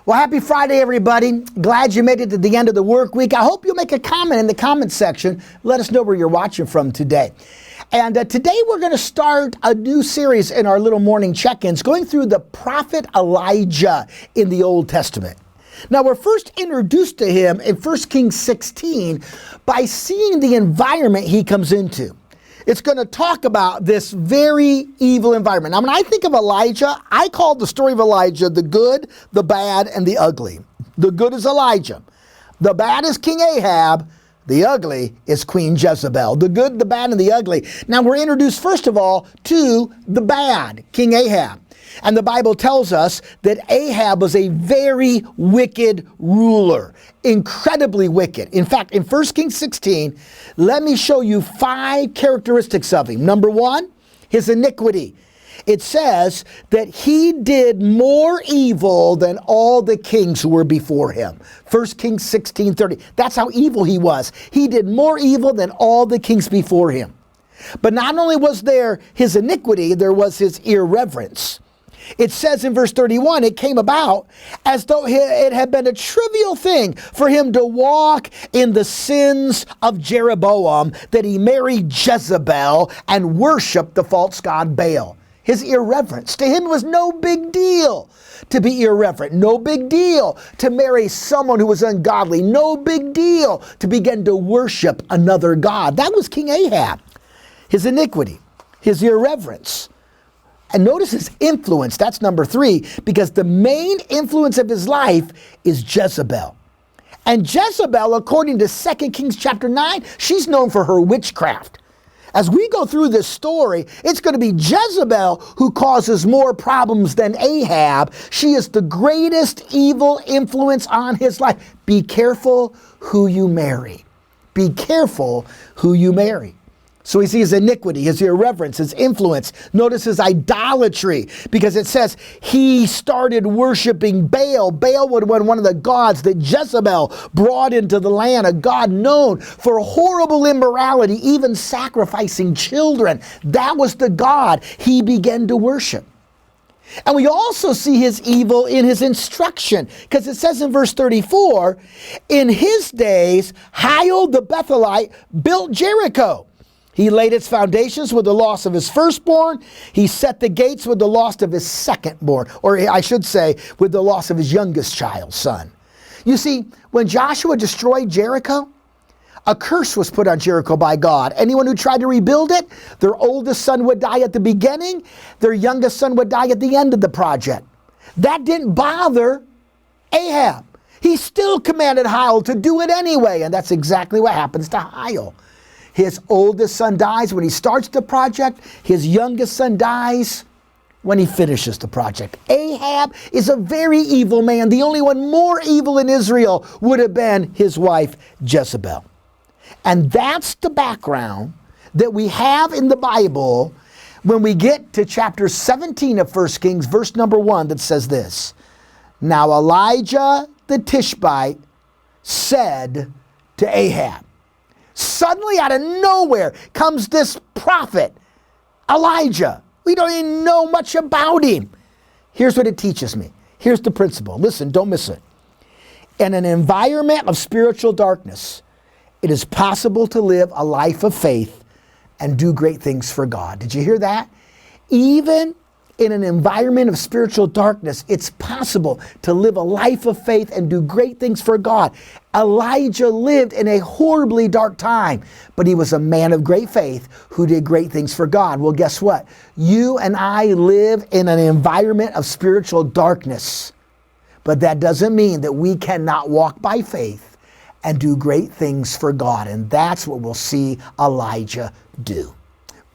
Well, happy Friday, everybody. Glad you made it to the end of the work week. I hope you'll make a comment in the comment section. Let us know where you're watching from today. And today we're going to start a new series in our little morning check-ins, going through the prophet Elijah in the Old Testament. Now, we're first introduced to him in 1 Kings 16 by seeing the environment he comes into. It's going to talk about this very evil environment. Now, when I think of Elijah, I call the story of Elijah the good, the bad, and the ugly. The good is Elijah. The bad is King Ahab. The ugly is Queen Jezebel. The good, the bad, and the ugly. Now, we're introduced, first of all, to the bad, King Ahab. And the Bible tells us that Ahab was a very wicked ruler, incredibly wicked. In fact, in 1 Kings 16, let me show you 5 characteristics of him. Number 1, his iniquity. It says that he did more evil than all the kings who were before him. 1 Kings 16:30. That's how evil he was. He did more evil than all the kings before him. But not only was there his iniquity, there was his irreverence. It says in verse 31, it came about as though it had been a trivial thing for him to walk in the sins of Jeroboam, that he married Jezebel and worshiped the false god Baal. His irreverence. To him was no big deal to be irreverent. No big deal to marry someone who was ungodly. No big deal to begin to worship another god. That was King Ahab. His iniquity, his irreverence. And notice his influence. That's number 3, because the main influence of his life is Jezebel. And Jezebel, according to 2 Kings chapter 9, she's known for her witchcraft. As we go through this story, it's going to be Jezebel who causes more problems than Ahab. She is the greatest evil influence on his life. Be careful who you marry. Be careful who you marry. So we see his iniquity, his irreverence, his influence. Notice his idolatry, because it says he started worshiping Baal. Baal would have been one of the gods that Jezebel brought into the land, a god known for horrible immorality, even sacrificing children. That was the god he began to worship. And we also see his evil in his instruction, because it says in verse 34, in his days, Hiel the Bethelite built Jericho. He laid its foundations with the loss of his firstborn. He set the gates with the loss of his secondborn, or I should say, with the loss of his youngest child, son. You see, when Joshua destroyed Jericho, a curse was put on Jericho by God. Anyone who tried to rebuild it, their oldest son would die at the beginning, their youngest son would die at the end of the project. That didn't bother Ahab. He still commanded Hiel to do it anyway, and that's exactly what happens to Hiel. His oldest son dies when he starts the project. His youngest son dies when he finishes the project. Ahab is a very evil man. The only one more evil in Israel would have been his wife Jezebel. And that's the background that we have in the Bible when we get to chapter 17 of 1 Kings, verse number 1, that says this. Now Elijah the Tishbite said to Ahab. Suddenly out of nowhere comes this prophet, Elijah. We don't even know much about him. Here's what it teaches me. Here's the principle. Listen, don't miss it. In an environment of spiritual darkness, it is possible to live a life of faith and do great things for God. Did you hear that? Even in an environment of spiritual darkness, it's possible to live a life of faith and do great things for God. Elijah lived in a horribly dark time, but he was a man of great faith who did great things for God. Well, guess what? You and I live in an environment of spiritual darkness, but that doesn't mean that we cannot walk by faith and do great things for God. And that's what we'll see Elijah do.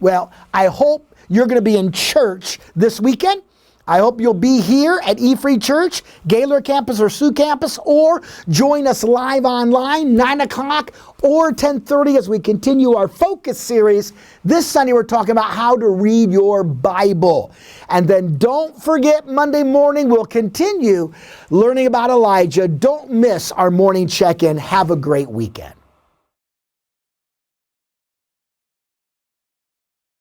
Well, I hope you're going to be in church this weekend. I hope you'll be here at E-Free Church, Gaylor Campus or Sioux Campus, or join us live online, 9 o'clock or 10:30 as we continue our focus series. This Sunday we're talking about how to read your Bible. And then don't forget, Monday morning we'll continue learning about Elijah. Don't miss our morning check-in. Have a great weekend.